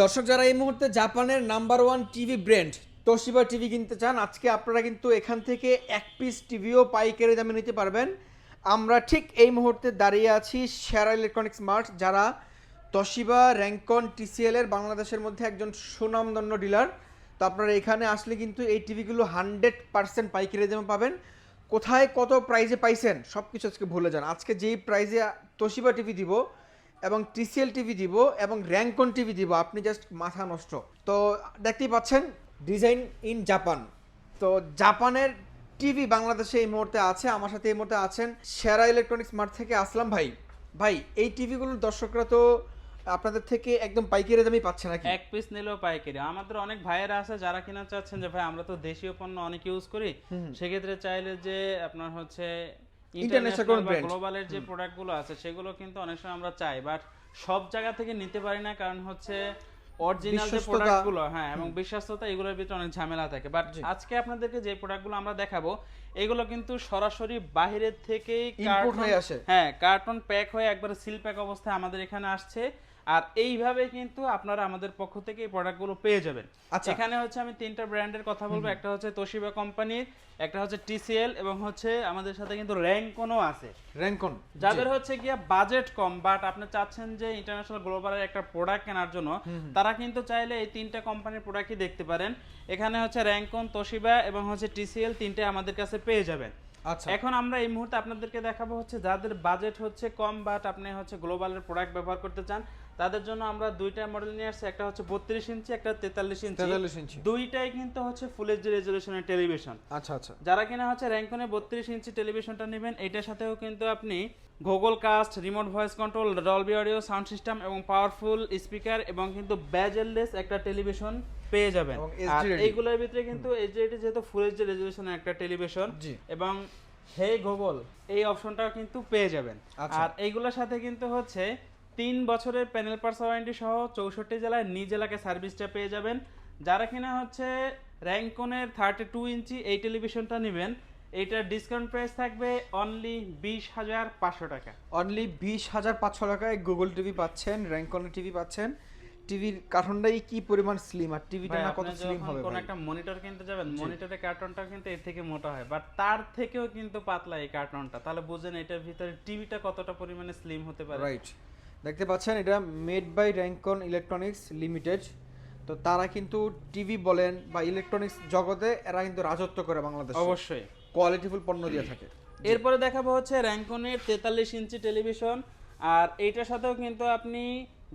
দর্শক যারা এই মুহূর্তে জাপানের number one TV brand Toshiba TV কিনতে চান, আজকে আপনারা কিন্তু এখান থেকে এক পিস টিভিও পাইকারি দামে নিতে পারবেন। আমরা ঠিক এই মুহূর্তে দাঁড়িয়ে আছি সেরা ইলেকট্রনিক্স মার্ট, যারা তোশিবা, র্যাঙ্কন, টিসিএল এর বাংলাদেশের মধ্যে একজন সুনামধন্য ডিলার। তো আপনারা এখানে আসলে কিন্তু এই টিভিগুলো 100% পাইকারি দামে পাবেন। কোথায় কত প্রাইসে পাইছেন সব কিছু আজকে ভুলে যান। আজকে যেই প্রাইসে তোশিবা টিভি দিব এবং টিসিএল টিভি দিব এবং র্যাঙ্কন টিভি দিব, আপনি জাস্ট মাথা নষ্ট। তো দেখতেই পাচ্ছেন ডিজাইন ইন জাপান। তো জাপানের টিভি বাংলাদেশে এই মুহূর্তে আছে। আমার সাথে এই মুহূর্তে আছেন সেরা ইলেকট্রনিক্স মার্ট থেকে আসলাম ভাই। ভাই এই টিভিগুলোর দর্শকরা তো আপনাদের থেকে একদম পাইকারি দামই পাচ্ছে নাকি? এক পিস নিলেও পাইকারি। আমাদের অনেক ভাইয়েরা আছে যারা কিনা চাচ্ছেন যে ভাই আমরা তো দেশীয় পণ্য অনেক ইউজ করি, সেক্ষেত্রে চাইলে যে আপনার হচ্ছে ইন্টারন্যাশনাল বা গ্লোবালের যে প্রোডাক্টগুলো আছে সেগুলো কিন্তু অনেক সময় আমরা চাই, বাট সব জায়গা থেকে নিতে পারি না, কারণ হচ্ছে অরিজিনাল যে প্রোডাক্টগুলো, হ্যাঁ, এবং বিশ্বস্ততা, এগুলোর ভিতরে অনেক ঝামেলা থাকে। বাট আজকে আপনাদেরকে যে প্রোডাক্টগুলো আমরা দেখাবো এগুলো কিন্তু সরাসরি বাইরের থেকেই ইম্পোর্ট হয়ে আসে। হ্যাঁ, কার্টন প্যাক হয়ে একবারে সিল প্যাক অবস্থায় আমাদের এখানে আসছে। আর এইভাবে কিন্তু আপনারা আমাদের পক্ষ থেকে এই প্রোডাক্টগুলো পেয়ে যাবেন। এখানে হচ্ছে আমি তিনটা ব্র্যান্ডের কথা বলবো, একটা হচ্ছে তোশিবা কোম্পানির, একটা হচ্ছে টিসিএল, এবং হচ্ছে আমাদের সাথে কিন্তু র্যাঙ্কনও আছে। র্যাঙ্কন যাদের হচ্ছে গিয়া বাজেট কম বাট আপনি চাচ্ছেন যে ইন্টারন্যাশনাল গ্লোবালের একটা প্রোডাক্ট কেনার জন্য, তারা কিন্তু চাইলে এই তিনটা কোম্পানির প্রোডাক্টই দেখতে পারেন। এখানে হচ্ছে র্যাঙ্কন, তোশিবা এবং হচ্ছে টিসিএল, তিনটে আমাদের কাছে পেয়ে যাবেন। আচ্ছা, এখন আমরা এই মুহূর্তে আপনাদেরকে দেখাবো হচ্ছে যাদের বাজেট হচ্ছে কম বাট আপনি হচ্ছে গ্লোবালের প্রোডাক্ট ব্যবহার করতে চান, তাদের জন্য আমরা দুইটা মডেল নিয়ে আসছি। একটা হচ্ছে 32 ইঞ্চি, একটা 43 ইঞ্চি। দুইটাই কিন্তু হচ্ছে ফুল এইচডি রেজোলিউশনের টেলিভিশন। আচ্ছা আচ্ছা। যারা কিনা হচ্ছে র্যাঙ্কনে 32 ইঞ্চি টেলিভিশনটা নেবেন, এটার সাথেও কিন্তু আপনি Google cast, remote voice control, Dolby audio sound system এবং পাওয়ারফুল স্পিকার এবং কিন্তু বেজেললেস একটা টেলিভিশন পেয়ে যাবেন। আর এইগুলোর ভিতরে কিন্তু এইচডি যেহেতু ফুল এইচডি রেজোলিউশনের একটা টেলিভিশন এবং হে গুগল এই অপশনটাও কিন্তু পেয়ে যাবেন। আর এইগুলোর সাথে কিন্তু হচ্ছে 3 বছরের প্যানেল পার্স ওয়ারেন্টি সহ 64 জেলায় নিজ এলাকায় সার্ভিসটা পেয়ে যাবেন। যারা কিনা হচ্ছে র্যাঙ্কনের 32 ইঞ্চি এই টেলিভিশনটা নেবেন, এইটার ডিসকাউন্ট প্রাইস থাকবে অনলি 20,500 টাকা। অনলি 20,500 টাকায় গুগল টিভি পাচ্ছেন, র্যাঙ্কনের টিভি পাচ্ছেন। টিভির কার্টনটাই কি পরিমাণ স্লিম, আর টিভিটা না কত স্লিম হবে। কোন একটা মনিটর কিনতে যাবেন, মনিটরের কার্টনটা কিন্তু এর থেকে মোটা হয়, বাট তার থেকেও কিন্তু পাতলা এই কার্টনটা, তাহলে বুঝেন এটার ভিতরে টিভিটা কতটা পরিমাণে স্লিম হতে পারে। রাইট, দেখতে পাচ্ছেন এটা made by Rancon electronics limited. তো তারা কিন্তু টিভি বলেন বা ইলেকট্রনিক্স জগতে এরা কিন্তু রাজত্ব করে বাংলাদেশে, অবশ্যই কোয়ালিটিফুল পণ্য দিয়ে থাকে। এরপরে দেখাবো হচ্ছে র্যাঙ্কনের 43 ইঞ্চি টেলিভিশন, আর এইটার সাথেও কিন্তু আপনি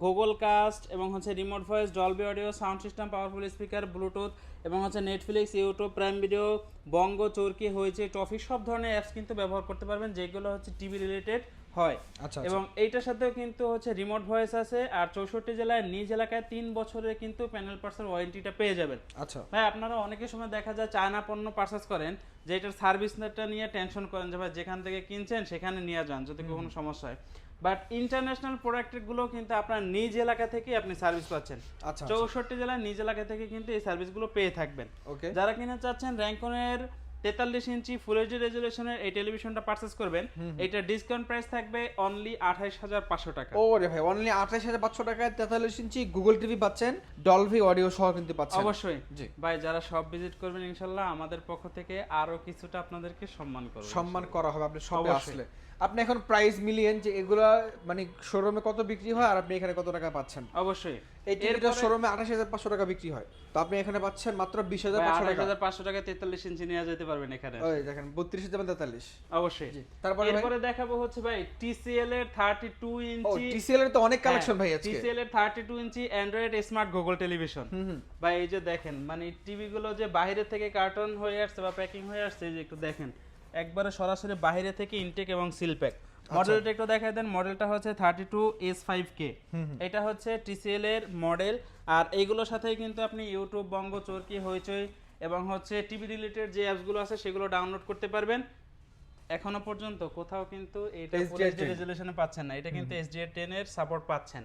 গুগল কাস্ট এবং হচ্ছে remote voice, Dolby audio sound system, powerful speaker, Bluetooth এবং হচ্ছে নেটফ্লিক্স, ইউটিউব, প্রাইম ভিডিও, বঙ্গ, চরকি, হয়েছে, টফি, সব ধরনের অ্যাপস কিন্তু ব্যবহার করতে পারবেন যেগুলো হচ্ছে টিভি রিলেটেড হয়। আচ্ছা, এবং এইটার সাথেও কিন্তু হচ্ছে রিমোট ভয়েস আছে। আর 64 জেলায় নিজ এলাকায় 3 বছরের কিন্তু প্যানেল পার্সেল ওয়ারেন্টিটা পেয়ে যাবেন। আচ্ছা ভাই, আপনারা অনেকের সময় দেখা যায় চায়না পণ্য পারচেজ করেন, যে এটার সার্ভিসটা নিয়ে টেনশন করেন যে ভাই যেখান থেকে কিনছেন সেখানে নিয়ে যান যদি কোনো সমস্যা হয়, বাট ইন্টারন্যাশনাল প্রোডাক্টগুলো কিন্তু আপনার নিজ এলাকা থেকে আপনি সার্ভিস পাচ্ছেন। আচ্ছা, 64 জেলায় নিজ এলাকা থেকে কিন্তু এই সার্ভিসগুলো পেয়ে থাকবেন। ওকে, যারা কিনা চাচ্ছেন র্যাঙ্কনের 43 ইঞ্চি ফুল এইচডি রেজোলিউশনের এই টেলিভিশনটা পারচেজ করবেন, এটা ডিসকাউন্ট প্রাইস থাকবে অনলি 28,500 টাকা। ওরে ভাই, অনলি 28,500 টাকায় 43 ইঞ্চি গুগল টিভি পাচ্ছেন, ডলবি অডিও সহ কিন্তু পাচ্ছেন। অবশ্যই জি ভাই, যারা সব ভিজিট করবেন ইনশাআল্লাহ আমাদের পক্ষ থেকে আরো কিছুটা আপনাদেরকে সম্মান করা হবে আপনি সবে আসলে। আপনি এখন প্রাইস মিলিয়েন যে এগুলা মানে শোরুমে কত বিক্রি হয় আর আপনি এখানে কত টাকা পাচ্ছেন। অবশ্যই এই টিভিটা শোরুমে 28,500 টাকা বিক্রি হয়, তো আপনি এখানে পাচ্ছেন মাত্র 20,500 টাকা। 28,500 টাকায় 43 ইঞ্চি নিয়ে যেতে পারবেন এখানে। ওই দেখেন 32,43। অবশ্যই। তারপরে এরপরে দেখাবো হচ্ছে ভাই টিসিএল এর 32 ইঞ্চি। টিসিএল এর তো অনেক কালেকশন ভাই আজকে। টিসিএল এর 32 ইঞ্চি অ্যান্ড্রয়েড স্মার্ট গুগল টেলিভিশন। ভাই এই যে দেখেন, মানে টিভি গুলো যে বাইরে থেকে কার্টন হয়ে আসছে বা প্যাকিং হয়ে আসছে, এই যে একটু দেখেন একবারে সরাসরি বাইরে থেকে ইনটেক এবং সিল প্যাক। মডেলটা একটু দেখাই দেন। মডেলটা হচ্ছে 32S5K, এটা হচ্ছে টিসিএল এর মডেল। আর এইগুলোর সাথেই কিন্তু আপনি ইউটিউব, বঙ্গ, চরকি, হইচই এবং হচ্ছে টিভি রিলেটেড যে অ্যাপসগুলো আছে সেগুলো ডাউনলোড করতে পারবেন। এখনো পর্যন্ত কোথাও কিন্তু এটা ফুল এইচডি রেজোলিউশনে পাচ্ছেন না, এটা কিন্তু HDR10 এর সাপোর্ট পাচ্ছেন।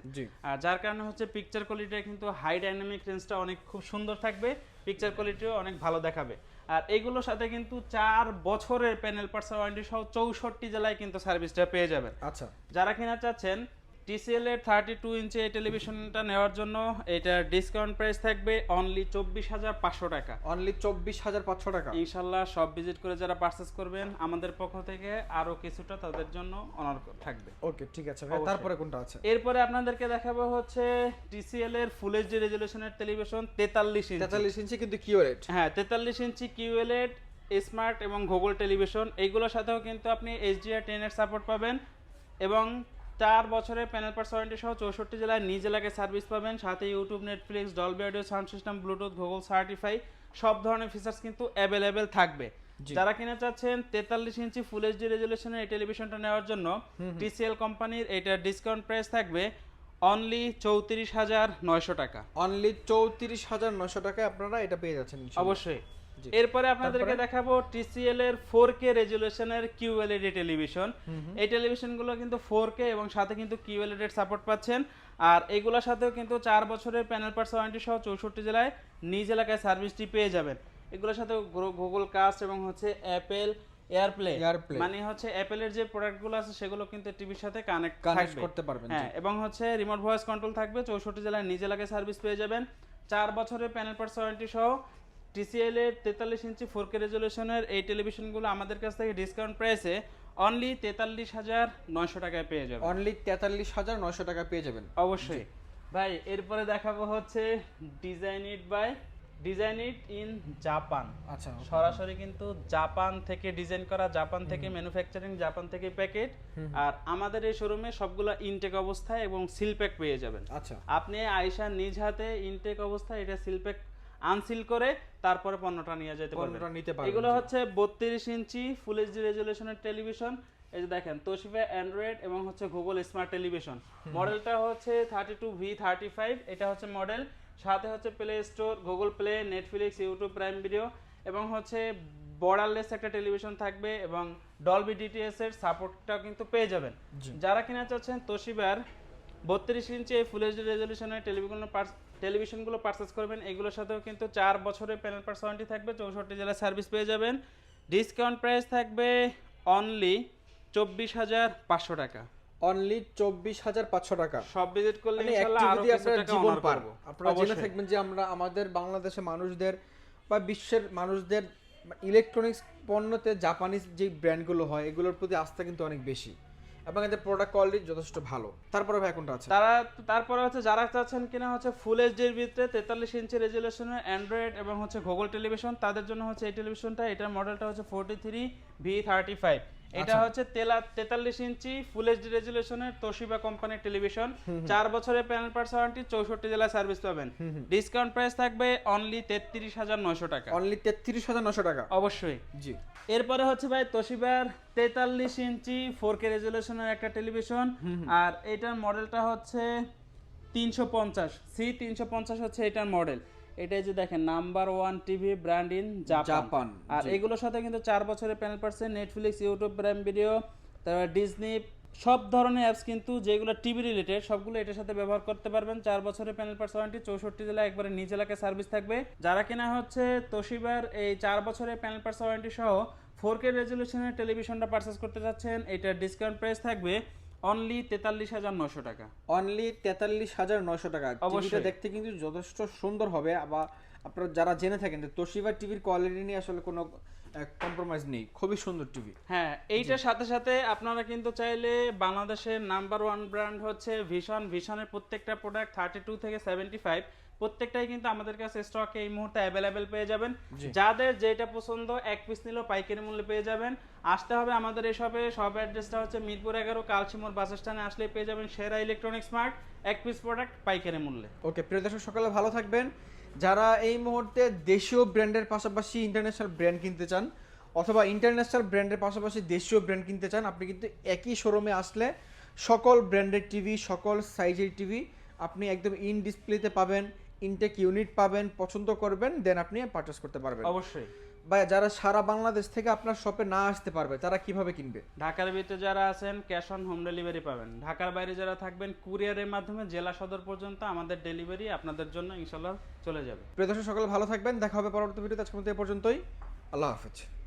আর যার কারণে হচ্ছে পিকচার কোয়ালিটিটা কিন্তু হাই ডাইনামিক রেঞ্জটা অনেক খুব সুন্দর থাকবে, পিকচার কোয়ালিটিও অনেক ভালো দেখাবে। আর এইগুলোর সাথে কিন্তু 4 বছরের প্যানেল পার্টস ওয়ারেন্টি সহ 64 জেলায় কিন্তু সার্ভিসটা পেয়ে যাবেন। আচ্ছা, যারা কিনা চাচ্ছেন TCL এর 32 ইঞ্চি এই টেলিভিশনটা নেওয়ার জন্য এটার ডিসকাউন্ট প্রাইস থাকবে অনলি 24,500 টাকা। অনলি 24,500 টাকা। ইনশাল্লাহ সব ভিজিট করে যারা পারচেজ করবেন আমাদের পক্ষ থেকে আরো কিছুটা তাদের জন্য অনার থাকবে। ওকে ঠিক আছে ভাই, অবশ্যই। তারপরে কোনটা আছে? এরপরে আপনাদেরকে দেখাবো হচ্ছে TCL এর ফুল এইচডি রেজুলেশনের টেলিভিশন 43 ইঞ্চি। 43 ইঞ্চি কিন্তু কিউরেট। হ্যাঁ 43 ইঞ্চি কিউএলইডি স্মার্ট এবং গুগল টেলিভিশন, এইগুলোর সাথেও কিন্তু আপনি HDR10 এর সাপোর্ট পাবেন এবং 4 বছরের প্যানেল পার্টস ওয়ারেন্টি সহ 64 জেলায় নিজ এলাকায় সার্ভিস পাবেন। সাথে YouTube, Netflix, Dolby audio sound system, Bluetooth, Google certify সব ধরনের ফিচার্স কিন্তু অ্যাভেলেবেল থাকবে। যারা কিনা চাচ্ছেন 43 ইঞ্চি ফুল এইচডি রেজুলেশনের এই টেলিভিশনটা নেওয়ার জন্য TCL কোম্পানির এটার ডিসকাউন্ট প্রাইস থাকবে অনলি 34,900 টাকা। অনলি 34,900 টাকায় আপনারা এটা পেয়ে যাচ্ছেন ইনশাআল্লাহ। অবশ্যই। এরপরে আপনাদেরকে দেখাবো TCL এর 4K রেজুলেশনের QLED টেলিভিশন। এই টেলিভিশনগুলো কিন্তু 4K এবং সাথে কিন্তু QLED এর সাপোর্ট পাচ্ছেন। আর এইগুলোর সাথেও কিন্তু 4 বছরের প্যানেল পার্টস ওয়ারেন্টি সহ 64 জেলায় নিজ এলাকায় সার্ভিসটি পেয়ে যাবেন। এগুলোর সাথে গুগল কাস্ট এবং হচ্ছে অ্যাপেল এয়ারপ্লে, মানে হচ্ছে অ্যাপেলের যে প্রোডাক্টগুলো আছে সেগুলো কিন্তু টিভির সাথে কানেক্ট করতে পারবেন। হ্যাঁ, এবং হচ্ছে রিমোট ভয়েস কন্ট্রোল থাকবে। 64 জেলায় নিজ এলাকায় সার্ভিস পেয়ে যাবেন। 4 বছরের প্যানেল পার্টস ওয়ারেন্টি সহ TCL এর 43 ইঞ্চি 4K রেজুলেশনের এই টেলিভিশনগুলো আমাদের কাছ থেকে ডিসকাউন্ট প্রাইসে অনলি 43,900 টাকায় পেয়ে যাবেন। অনলি 43,900 টাকা পেয়ে যাবেন অবশ্যই ভাই। এরপরে দেখাবো হচ্ছে ডিজাইন ইট ইন জাপান। আচ্ছা, সরাসরি কিন্তু জাপান থেকে ডিজাইন করা, জাপান থেকে ম্যানুফ্যাকচারিং, জাপান থেকে প্যাকেট। আর আমাদের এই শোরুমে সবগুলা ইনটেক অবস্থায় এবং সিল প্যাক পেয়ে যাবেন। আচ্ছা, আপনি আয়শা নিজ হাতে ইনটেক অবস্থায় এটা সিল প্যাক আনসিল করে তারপরে পণ্যটা নিয়ে যেতে পারবেন। এগুলো হচ্ছে 32 ইঞ্চি ফুল এইচডি রেজুলেশনের টেলিভিশন। এই যে দেখেন তোশিবা অ্যান্ড্রয়েড এবং হচ্ছে গুগল স্মার্ট টেলিভিশন। মডেলটা হচ্ছে 32V35, এটা হচ্ছে মডেল। সাথে হচ্ছে play store, Google play, Netflix, YouTube Prime video এবং হচ্ছে বর্ডারলেস একটা টেলিভিশন থাকবে এবং ডলবি ডিটিএস এর সাপোর্টটাও কিন্তু পেয়ে যাবেন। যারা কিনা চাচ্ছেন তোশিবার 32 ইঞ্চি ফুল এইচডি রেজুলেশনের টেলিভিশনগুলো পারচেজ করবেন, এগুলোর সাথেও কিন্তু 4 বছরের প্যানেল পার্টস ওয়ারেন্টি থাকবে। 64 জেলায় সার্ভিস পেয়ে যাবেন। ডিসকাউন্ট প্রাইস থাকবে অনলি 24,500 টাকা। অনলি 24,500 টাকা। সব ভিজিট করলে মানে ইনশাআল্লাহ আরো অ্যাক্টিভিটি কিছু আপনারা টাকা জীবন অনার পারবো। আপনারা জেনে থাকবেন যে আমরা আমাদের বাংলাদেশের মানুষদের বা বিশ্বের মানুষদের ইলেকট্রনিক্স পণ্যতে জাপানিজ যে ব্র্যান্ডগুলো হয় এগুলোর প্রতি আস্থা কিন্তু অনেক বেশি এবং এদের প্রোডাক্ট কোয়ালিটি যথেষ্ট ভালো। তারপরে ভাই কোনটা আছে? তারপরে হচ্ছে যারা চাচ্ছেন কিনা হচ্ছে ফুল এইচডির ভিতরে 43 ইঞ্চি রেজুলেশনের অ্যান্ড্রয়েড এবং হচ্ছে গুগল টেলিভিশন, তাদের জন্য হচ্ছে এই টেলিভিশনটা। এটার মডেলটা হচ্ছে 43V35। এটা হচ্ছে 43 ইঞ্চি ফুল এইচডি রেজুলেশনের তোশিবা কোম্পানির টেলিভিশন। 4 বছরের প্যানেল পার্টস ওয়ারেন্টি, 64 জেলায় সার্ভিস পাবেন। ডিসকাউন্ট প্রাইস থাকবে অনলি 33,900 টাকা। অনলি 33,900 টাকা। অবশ্যই জি। এরপরে হচ্ছে ভাই তোশিবার 43 ইঞ্চি 4K রেজুলেশনের একটা টেলিভিশন। আর এটার মডেলটা হচ্ছে 350C350 হচ্ছে এটার মডেল। এটাই যে দেখেন number 1 TV brand in Japan. আর এগুলোর সাথে কিন্তু 4 বছরের panel parts, Netflix, YouTube Prime Video, তারপর ডিজনি, সব ধরনের অ্যাপস কিন্তু যেগুলো টিভি রিলেটেড সবগুলো এটার সাথে ব্যবহার করতে পারবেন। 4 বছরের প্যানেল পার্টস ওয়ারেন্টি, 64 জেলায় একবারে নিজ এলাকায় সার্ভিস থাকবে। যারা কিনা হচ্ছে তোশিবার এই 4 বছরের প্যানেল পার্টস ওয়ারেন্টি সহ 4K রেজুলেশনের টেলিভিশনটা পারচেজ করতে যাচ্ছেন, এটার ডিসকাউন্ট প্রাইস থাকবে অনলি 43,900 টাকা। অনলি 43,900 টাকা। টিভিটা দেখতে কিন্তু যথেষ্ট সুন্দর হবে। আবার আপনারা যারা জেনে থাকেন যে তোশিবা টিভির কোয়ালিটি নিয়ে আসলে কোনো কম্প্রোমাইজ নেই, খুবই সুন্দর টিভি। হ্যাঁ, এইটার সাথে সাথে আপনারা কিন্তু চাইলে বাংলাদেশের নাম্বার 1 ব্র্যান্ড হচ্ছে ভিশনের প্রত্যেকটা প্রোডাক্ট 32 থেকে 75 প্রত্যেকটাই কিন্তু আমাদের কাছে স্টকে এই মুহূর্তে অ্যাভেলেবেল পেয়ে যাবেন। যাদের যেটা পছন্দ এক পিস নিলেও পাইকারি মূল্যে পেয়ে যাবেন। আসতে হবে আমাদের এই শপে। শপ অ্যাড্রেসটা হচ্ছে মিরপুর 11 কালচিমোর বাস স্ট্যান্ডে আসলে পেয়ে যাবেন সেরা ইলেকট্রনিক্স মার্ট, এক পিস প্রোডাক্ট পাইকারি মূল্যে। ওকে প্রিয় দর্শক, সকালে ভালো থাকবেন। যারা এই মুহূর্তে দেশীয় ব্র্যান্ডের পাশাপাশি ইন্টারন্যাশনাল ব্র্যান্ড কিনতে চান অথবা ইন্টারন্যাশনাল ব্র্যান্ডের পাশাপাশি দেশীয় ব্র্যান্ড কিনতে চান, আপনি কিন্তু একই শোরুমে আসলে সকল ব্র্যান্ডের টিভি, সকল সাইজের টিভি আপনি একদম ইন ডিসপ্লেতে পাবেন, ইনটেক ইউনিট পাবেন, পছন্দ করবেন, দেন আপনি পারচেজ করতে পারবেন। অবশ্যই ভাই, যারা সারা বাংলাদেশ থেকে আপনার শপে না আসতে পারবে তারা কিভাবে কিনবে? ঢাকার ভিতরে যারা আছেন ক্যাশ অন হোম ডেলিভারি পাবেন। ঢাকার বাইরে যারা থাকবেন কুরিয়ারের মাধ্যমে জেলা সদর পর্যন্ত আমাদের ডেলিভারি আপনাদের জন্য ইনশাআল্লাহ চলে যাবে। প্রিয় দর্শক, সকালে ভালো থাকবেন। দেখা হবে পরবর্তী ভিডিওতে। আজকের মতো এই পর্যন্তই। আল্লাহ হাফেজ।